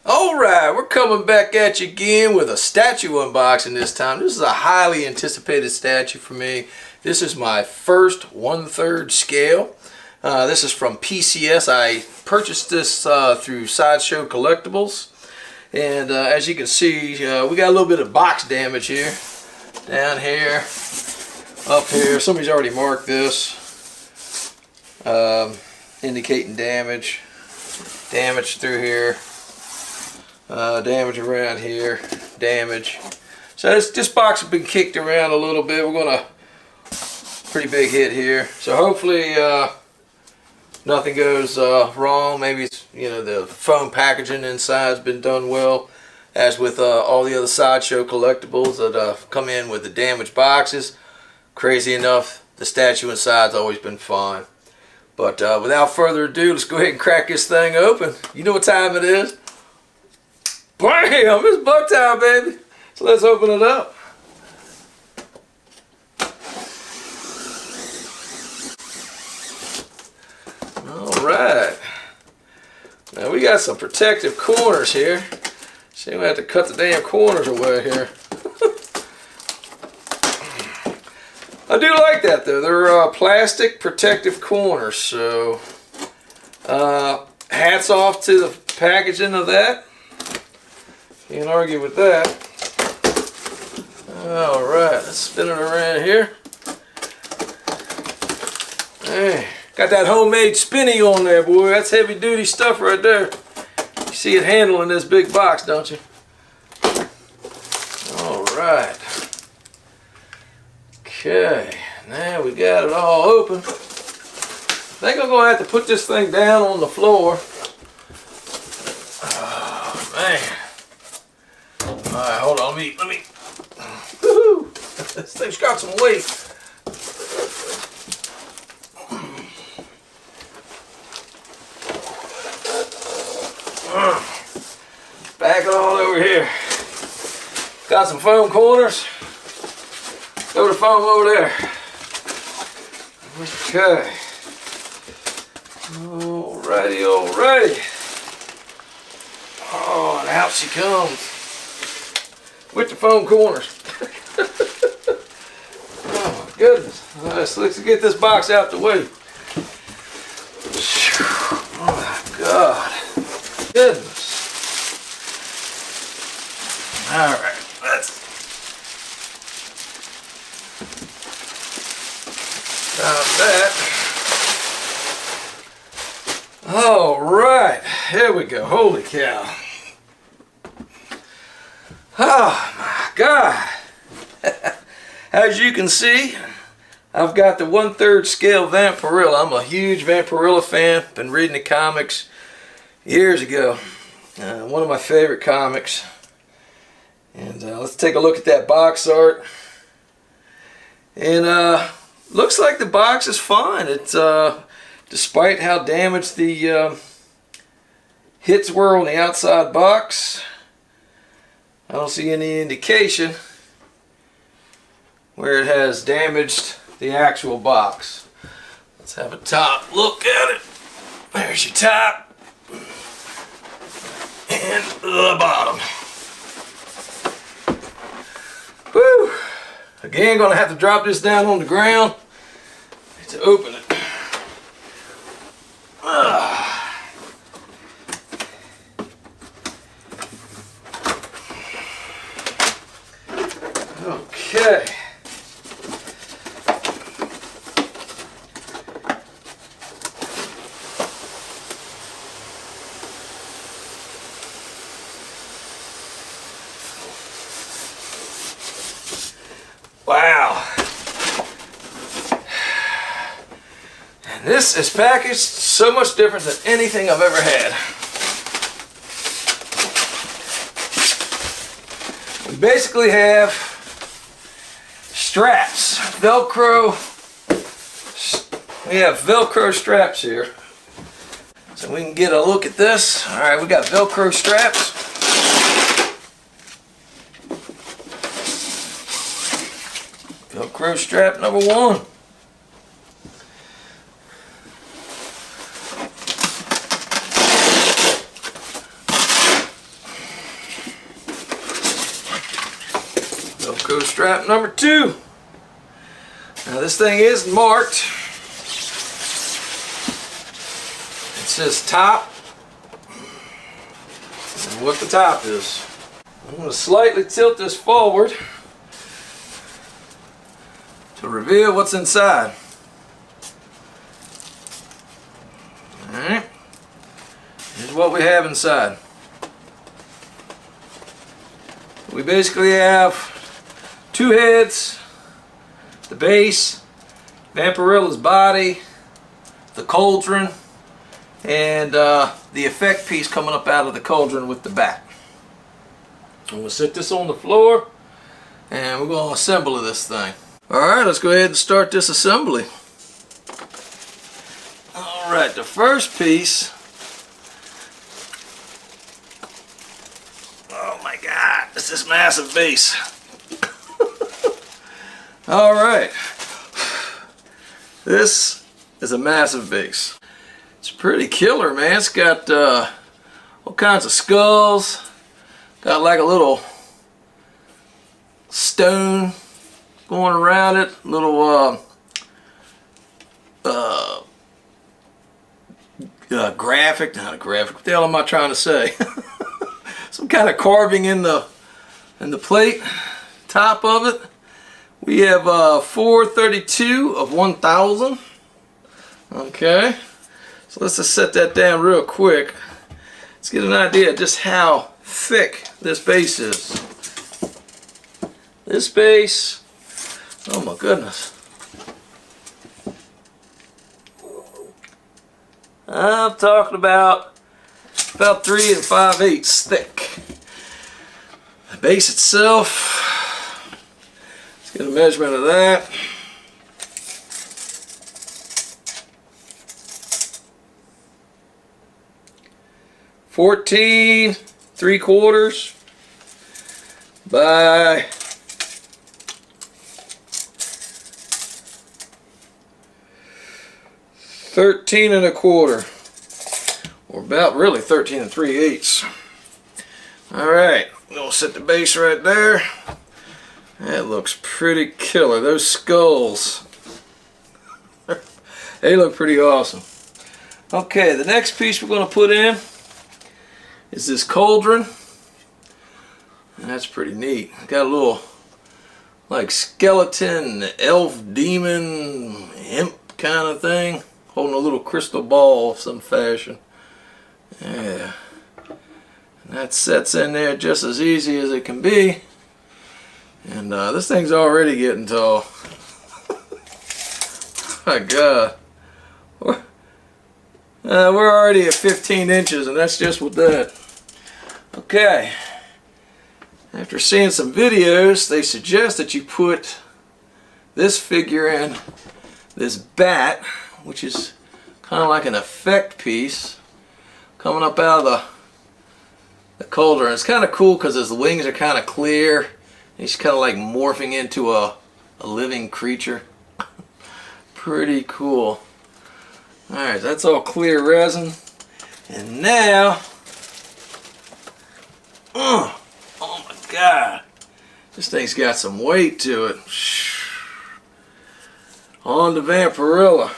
Alright, we're coming back at you again with a statue unboxing this time. This is a highly anticipated statue for me. This is my first 1/3 scale. This is from PCS. I purchased this through Sideshow Collectibles. And as you can see, we got a little bit of box damage here. Down here, up here. Somebody's already marked this. Indicating damage. Damage through here. Damage around here, damage. So this box has been kicked around a little bit. We're gonna pretty big hit here. So hopefully nothing goes wrong. Maybe it's, the foam packaging inside has been done well, as with all the other Sideshow collectibles that come in with the damaged boxes. Crazy enough, the statue inside's always been fine. But without further ado, let's go ahead and crack this thing open. You know what time it is? Bam! It's buck time, baby. So let's open it up. Alright. Now we got some protective corners here. See, we have to cut the damn corners away here. I do like that though. They're plastic protective corners. So hats off to the packaging of that. Can't argue with that. Alright, let's spin it around here. Hey, got that homemade spinny on there, boy. That's heavy duty stuff right there. You see it handling this big box, don't you? Alright. Okay, now we got it all open. I think I'm going to have to put this thing down on the floor. Oh, man. Alright, hold on, let me. Woohoo! This thing's got some weight. Back it all over here. Got some foam corners. Throw the foam over there. Okay. Alrighty, alrighty. Oh, and out she comes. With the foam corners. Oh my goodness. Let's get this box out the way. Oh my God. Goodness. Alright, let's stop that. Alright, here we go. Holy cow. Oh my God. As you can see, I've got the 1/3 scale Vampirella. I'm a huge Vampirella fan. Been reading the comics years ago. One of my favorite comics. And let's take a look at that box art. And looks like the box is fine. It's despite how damaged the hits were on the outside box, I don't see any indication where it has damaged the actual box. Let's have a top look at it. There's your top and the bottom. Woo! Again, gonna have to drop this down on the ground to open it. Okay. Wow. And this is packaged so much different than anything I've ever had. We basically have straps, Velcro. We have Velcro straps here. So we can get a look at this. Alright, we got Velcro straps. Velcro strap number 1. Velcro strap number 2. Now this thing is marked. It says top and what the top is. I'm going to slightly tilt this forward to reveal what's inside. Alright, here's what we have inside. We basically have 2 heads, the base, Vampirella's body, the cauldron, and the effect piece coming up out of the cauldron with the bat. I'm going to set this on the floor and we're going to assemble this thing. Alright, let's go ahead and start this assembly. Alright, the first piece. Oh my God, it's this massive base. Alright, this is a massive base. It's pretty killer, man. It's got all kinds of skulls. Got like a little stone going around it. Little graphic, not a graphic. What the hell am I trying to say? Some kind of carving in the plate, top of it. We have 432 of 1,000. Okay, so let's just set that down real quick. Let's get an idea of just how thick this base is. This base, oh my goodness. I'm talking about 3 5/8 thick. The base itself, let's get a measurement of that. $14 3/4 by 13 1/4, or about really 13 3/8. Alright, we'll set the base right there. That looks pretty killer. Those skulls, they look pretty awesome. Okay, the next piece we're going to put in is this cauldron. And that's pretty neat. Got a little like skeleton, elf, demon, imp kind of thing, holding a little crystal ball of some fashion. Yeah. And that sets in there just as easy as it can be. And this thing's already getting tall. My God. We're already at 15 inches, and that's just with that. Okay. After seeing some videos, they suggest that you put this figure in this bat, which is kind of like an effect piece coming up out of the cauldron. It's kind of cool because his wings are kind of clear. He's kind of like morphing into a living creature. Pretty cool. Alright, that's all clear resin. And now, oh my God, this thing's got some weight to it. On the Vampirella.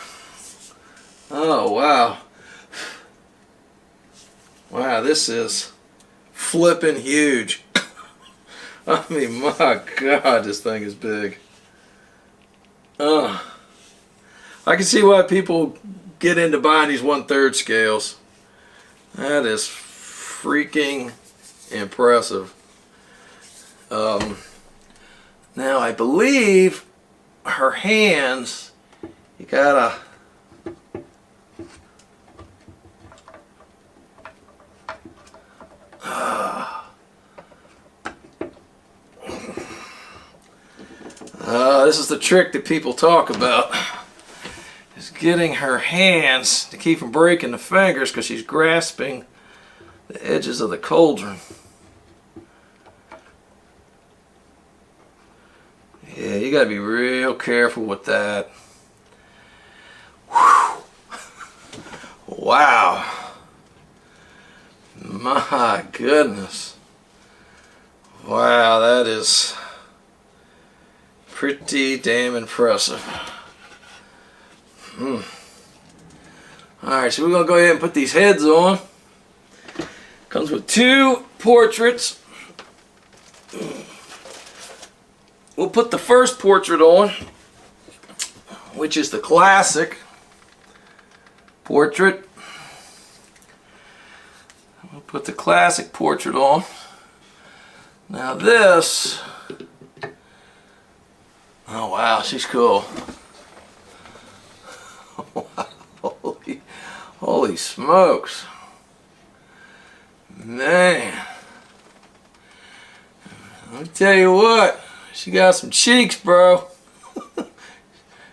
Oh wow. Wow, this is flipping huge. I mean, my God, this thing is big. I can see why people get into buying these 1/3 scales. That is freaking impressive. Now I believe her hands, you gotta this is the trick that people talk about, is getting her hands to keep from breaking the fingers, because she's grasping the edges of the cauldron. Yeah, you gotta be real careful with that. Whew. Wow. My goodness. Wow, that is pretty damn impressive. Alright, so we're going to go ahead and put these heads on. Comes with 2 portraits. We'll put the first portrait on, which is the classic portrait. We'll put the classic portrait on. Now this, oh wow, she's cool. Holy smokes. Man. Let me tell you what, she got some cheeks, bro.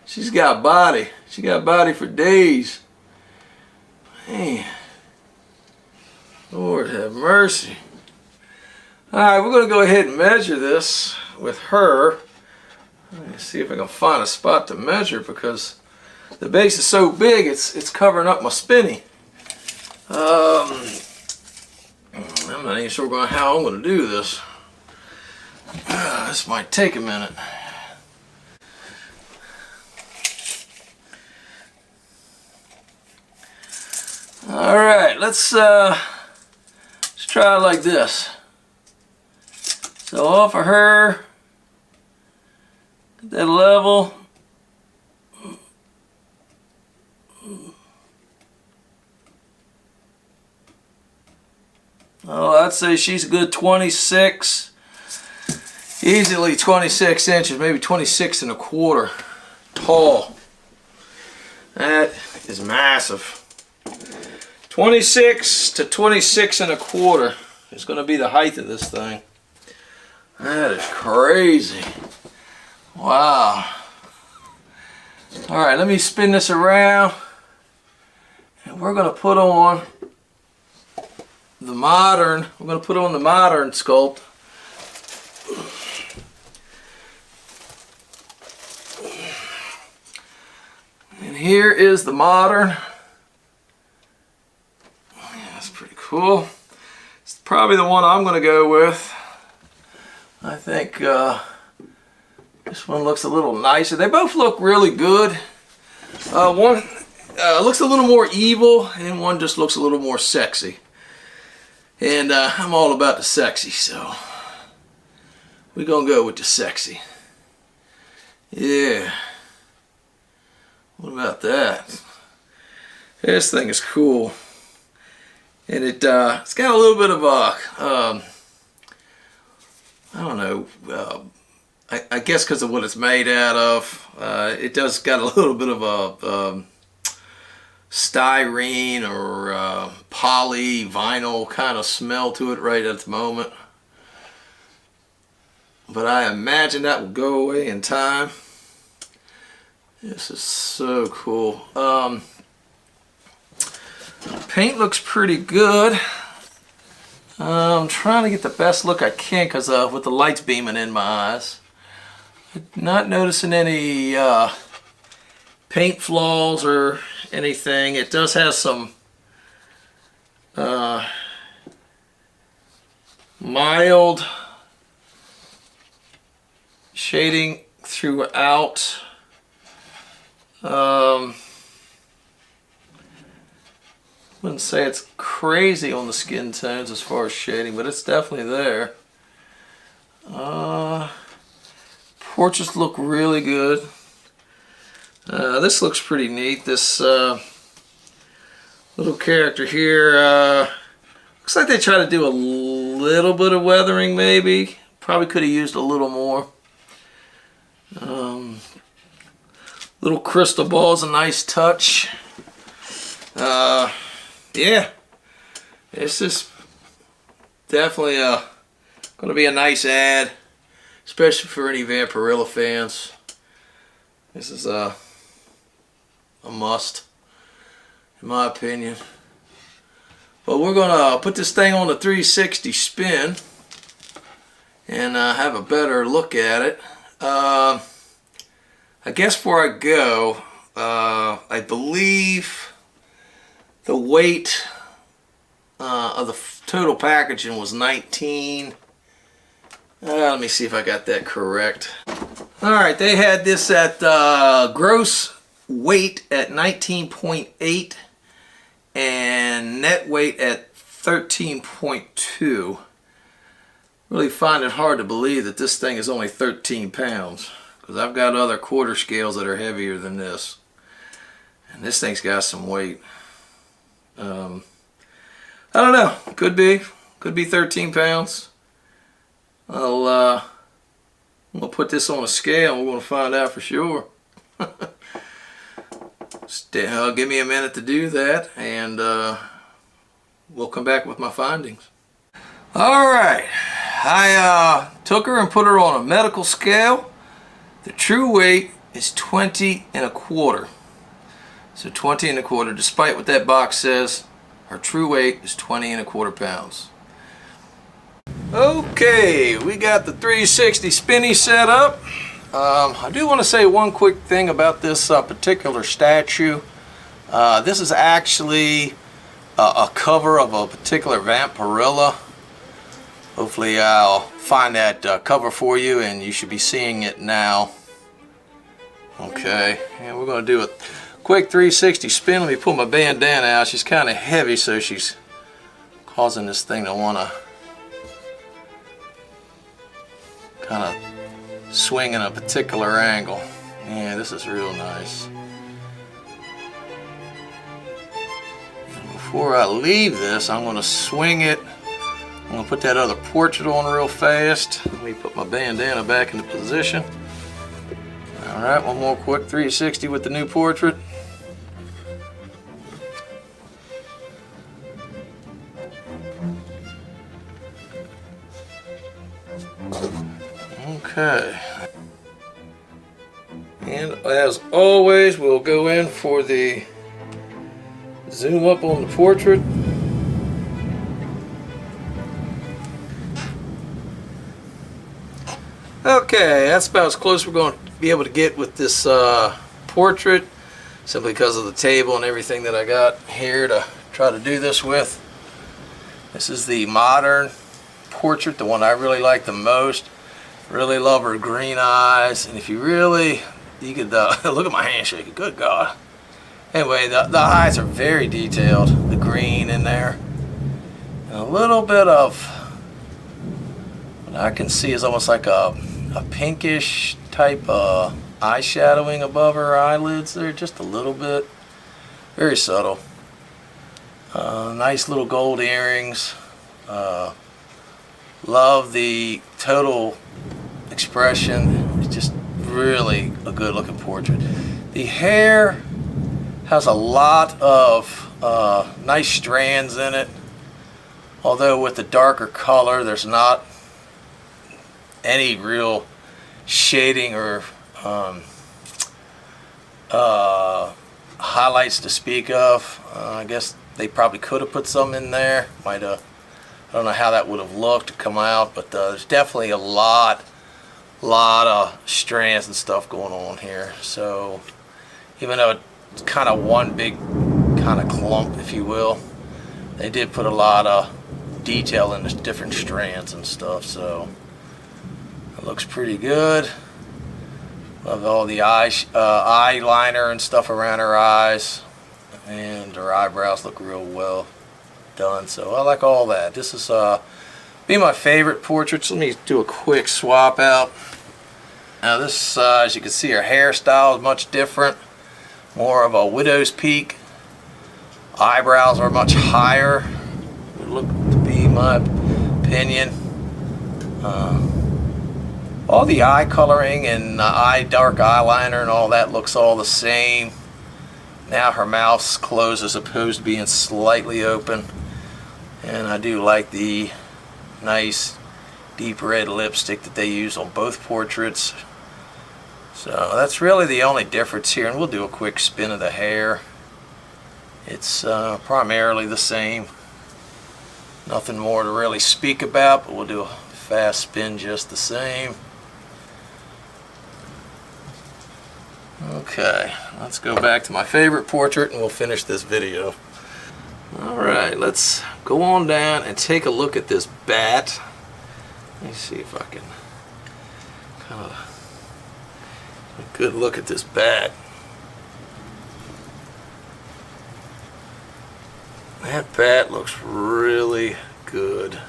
She's got body. She got body for days. Man. Lord have mercy. Alright, we're going to go ahead and measure this with her. Let me see if I can find a spot to measure, because the base is so big it's covering up my spinny. I'm not even sure how I'm going to do this. This might take a minute. Alright, let's try it like this. So off of her, get that level. Oh, I'd say she's a good 26, easily 26 inches, maybe 26 and a quarter tall. That is massive. 26 to 26 and a quarter is going to be the height of this thing. That is crazy. Wow. Alright, let me spin this around. And we're going to put on the modern, sculpt. And here is the modern. Yeah, that's pretty cool. It's probably the one I'm going to go with. I think this one looks a little nicer. They both look really good. One looks a little more evil, and one just looks a little more sexy. And I'm all about the sexy, so we're going to go with the sexy. Yeah. What about that? This thing is cool. And it's got a little bit of a, I don't know, I guess because of what it's made out of, it does got a little bit of a styrene or poly vinyl kind of smell to it right at the moment. But I imagine that will go away in time. This is so cool. Paint looks pretty good. I'm trying to get the best look I can because with the lights beaming in my eyes. Not noticing any paint flaws or anything. It does have some mild shading throughout. Wouldn't say it's crazy on the skin tones as far as shading, but it's definitely there. Portraits look really good. This looks pretty neat. This little character here, looks like they try to do a little bit of weathering maybe. Probably could have used a little more. Little crystal ball is a nice touch. Yeah, this is definitely going to be a nice ad, especially for any Vampirella fans. This is a must, in my opinion. But we're going to put this thing on the 360 spin and have a better look at it. I guess before I go, I believe the weight of the total packaging was 19. Let me see if I got that correct. All right, they had this at gross weight at 19.8 and net weight at 13.2. Really find it hard to believe that this thing is only 13 pounds, because I've got other quarter scales that are heavier than this, and this thing's got some weight. I don't know, could be 13 pounds. I'm gonna put this on a scale and we're gonna find out for sure. Give me a minute to do that, and we'll come back with my findings. Alright, I took her and put her on a medical scale. The true weight is 20 1/4. So 20 1/4, despite what that box says, her true weight is 20 1/4 pounds. Okay, we got the 360 spinny set up. I do want to say one quick thing about this particular statue. This is actually a cover of a particular Vampirella. Hopefully I'll find that cover for you, and you should be seeing it now. Okay, and we're going to do a quick 360 spin. Let me pull my bandana out. She's kind of heavy, so she's causing this thing to want to kind of swing in a particular angle. Yeah, this is real nice. And before I leave this, I'm going to swing it. I'm going to put that other portrait on real fast. Let me put my bandana back into position. Alright, one more quick 360 with the new portrait. Okay, and as always, we'll go in for the zoom up on the portrait. Okay, that's about as close we're going to be able to get with this portrait, simply because of the table and everything that I got here to try to do this with. This is the modern portrait, the one I really like the most. Really love her green eyes, and if you could look at my handshake. Good God. Anyway, the eyes are very detailed. The green in there, and a little bit of what I can see is almost like a pinkish type of eyeshadowing above her eyelids there, just a little bit. Very subtle. Nice little gold earrings. Love the total expression. It's just really a good looking portrait. The hair has a lot of nice strands in it, although with the darker color there's not any real shading or highlights to speak of. I guess they probably could have put some in there. Might have. I don't know how that would have looked to come out, but there's definitely a lot of strands and stuff going on here. So even though it's kind of one big kind of clump, if you will, they did put a lot of detail in the different strands and stuff. So it looks pretty good. Love all the eyeliner and stuff around her eyes, and her eyebrows look real well done. So I like all that. This is be my favorite portraits. Let me do a quick swap out. Now this, as you can see, her hairstyle is much different. More of a widow's peak. Eyebrows are much higher, would look to be my opinion. All the eye coloring and dark eyeliner and all that looks all the same. Now her mouth's closed as opposed to being slightly open. And I do like the nice deep red lipstick that they use on both portraits. So that's really the only difference here, and we'll do a quick spin of the hair. It's primarily the same. Nothing more to really speak about, but we'll do a fast spin just the same. Okay, let's go back to my favorite portrait and we'll finish this video. Alright, let's go on down and take a look at this bat. Let me see if I can kind of A good look at this bat. That bat looks really good.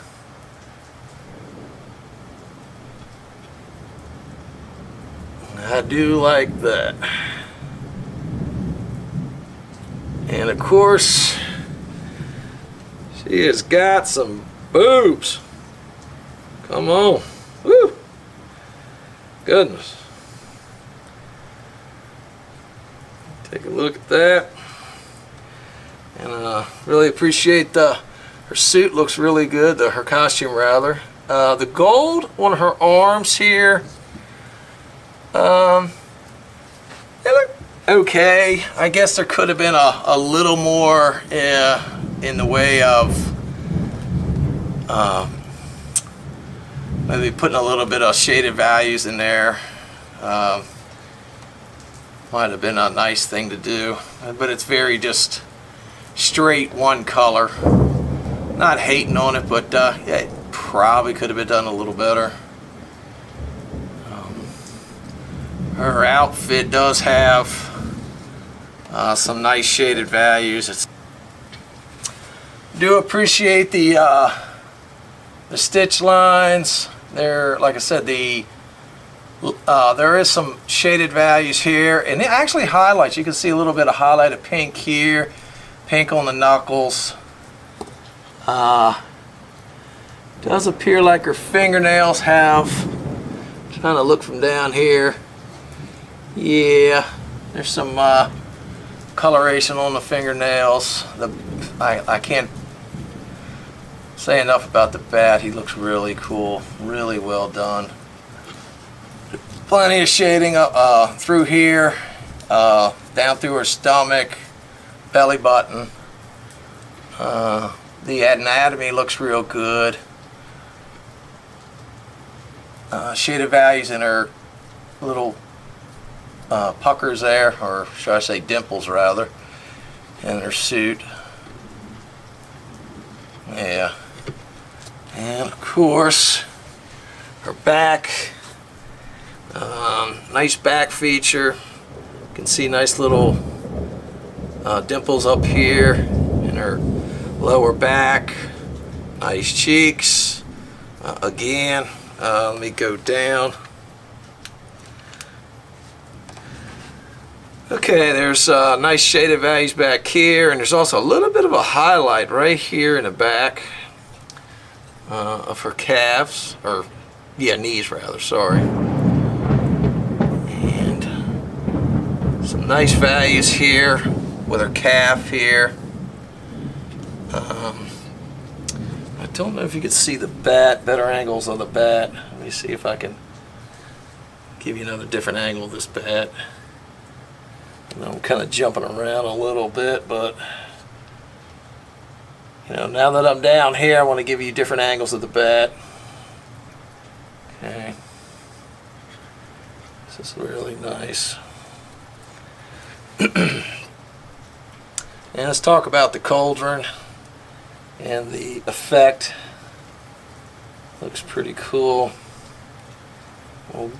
I do like that. And of course, she has got some boobs. Come on. Woo! Goodness. Take a look at that. And really appreciate her suit. Looks really good. Her costume rather. The gold on her arms here. They look okay. I guess there could have been a little more in the way of maybe putting a little bit of shaded values in there. Might have been a nice thing to do, but it's very just straight one color. Not hating on it, but yeah, it probably could have been done a little better. Her outfit does have some nice shaded values. Do appreciate the stitch lines. There, like I said, there is some shaded values here, and it actually highlights. You can see a little bit of highlighted pink here, pink on the knuckles. Does appear like her fingernails have. Trying to look from down here. Yeah, there's some coloration on the fingernails. I can't say enough about the bat. He looks really cool, really well done. Plenty of shading up through here, down through her stomach, belly button. The anatomy looks real good. Shaded values in her little puckers there, or should I say dimples rather, in her suit. Yeah. And of course, her back. Nice back feature. You can see nice little dimples up here in her lower back. Nice cheeks. Again, let me go down. Okay, there's nice shaded values back here, and there's also a little bit of a highlight right here in the back of her calves, or yeah, knees rather, sorry. And some nice values here with her calf here. I don't know if you can see the bat, better angles of the bat. Let me see if I can give you another different angle of this bat. I'm kind of jumping around a little bit, but you know, now that I'm down here, I want to give you different angles of the bat. Okay, this is really nice. And let's talk about the cauldron and the effect. Looks pretty cool. Well,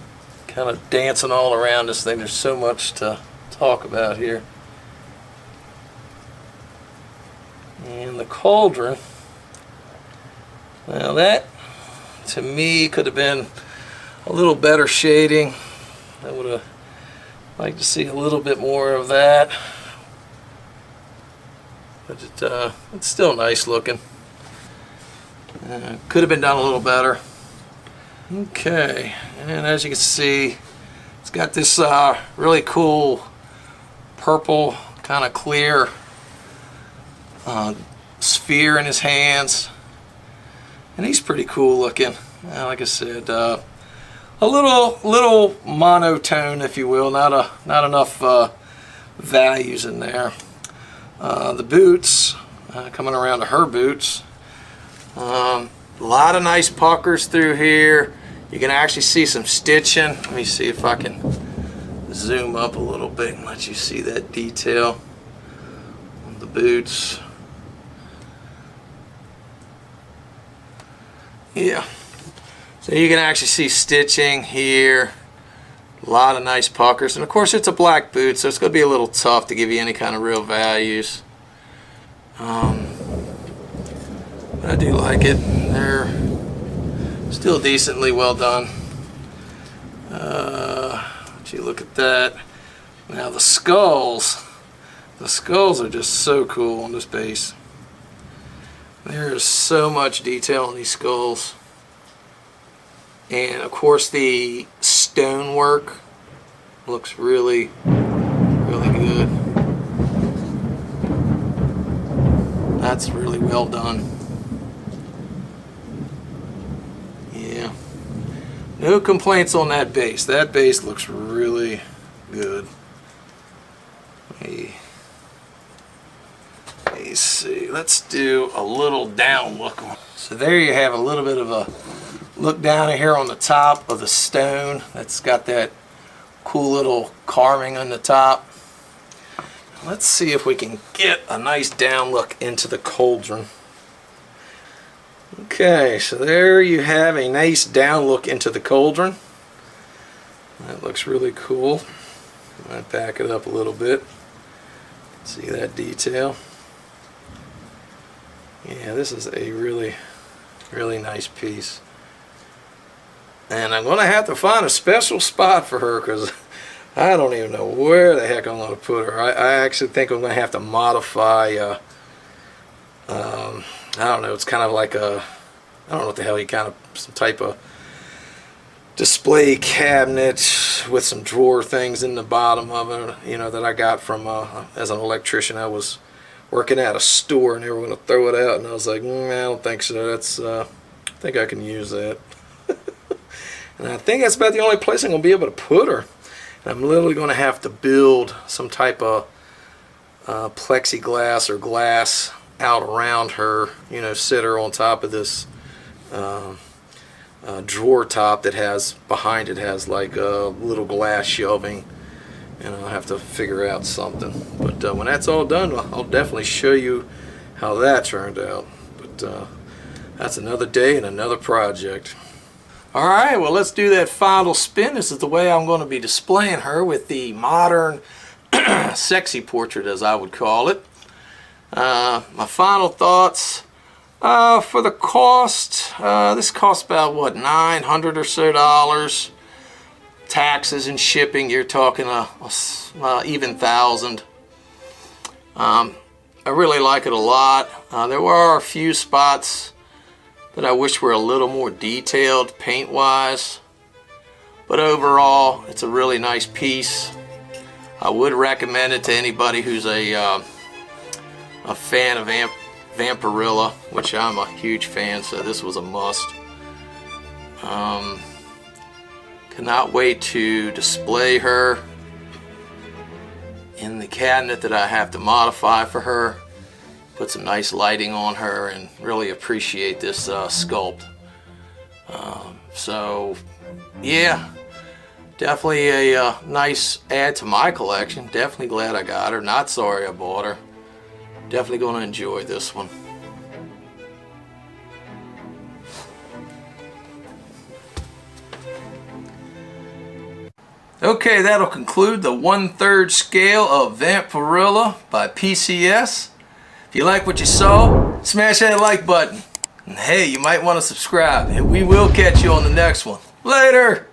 kind of dancing all around this thing. There's so much to talk about here. And the cauldron, now that to me could have been a little better shading. I would have liked to see a little bit more of that, but it's still nice looking. Could have been done a little better. Okay, and as you can see, it's got this really cool purple, kind of clear sphere in his hands, and he's pretty cool looking. Like I said, a little monotone, if you will, not enough values in there. The boots, coming around to her boots, a lot of nice puckers through here. You can actually see some stitching. Let me see if I can zoom up a little bit and let you see that detail on the boots. Yeah, so you can actually see stitching here, A lot of nice puckers. And of course it's a black boot, so it's going to be a little tough to give you any kind of real values. But I do like it. They're still decently well done. Would you look at that. Now the skulls. The skulls are just so cool on this base. There is so much detail on these skulls. And of course the stonework looks really, really good. That's really well done. Yeah. No complaints on that base. That base looks really good. Let me see. Let's do a little down look. So there you have a little bit of a look down here on the top of the stone. That's got that cool little carving on the top. Let's see if we can get a nice down look into the cauldron. Okay, so there you have a nice down look into the cauldron. That looks really cool. I might back it up a little bit. See that detail? Yeah, this is a really, really nice piece. And I'm going to have to find a special spot for her because I don't even know where the heck I'm going to put her. I actually think I'm going to have to modify, I don't know, it's kind of like a, I don't know what the hell you kind of, some type of display cabinet with some drawer things in the bottom of it, you know, that I got from, as an electrician. I was working at a store and they were going to throw it out and I was like, I don't think so. That's, I think I can use that. And I think that's about the only place I'm going to be able to put her. And I'm literally going to have to build some type of plexiglass or glass out around her, you know, sit her on top of this drawer top that has, behind it has like a little glass shelving. And I'll have to figure out something. But when that's all done, I'll definitely show you how that turned out. But that's another day and another project. Alright, well, let's do that final spin. This is the way I'm going to be displaying her with the modern sexy portrait, as I would call it. My final thoughts. For the cost, this costs about, what, $900 or so. Taxes and shipping, you're talking even $1,000. I really like it a lot. There were a few spots that I wish were a little more detailed paint wise, but overall it's a really nice piece. I would recommend it to anybody who's a fan of Vampirella, which I'm a huge fan, so this was a must. Cannot wait to display her in the cabinet that I have to modify for her. Put some nice lighting on her and really appreciate this sculpt. So yeah, definitely a nice add to my collection. Definitely glad I got her. Not sorry I bought her. Definitely going to enjoy this one. Okay, that'll conclude the 1/3 scale of Vampirella by PCS. If you like what you saw, smash that like button. And hey, you might want to subscribe, and we will catch you on the next one. Later!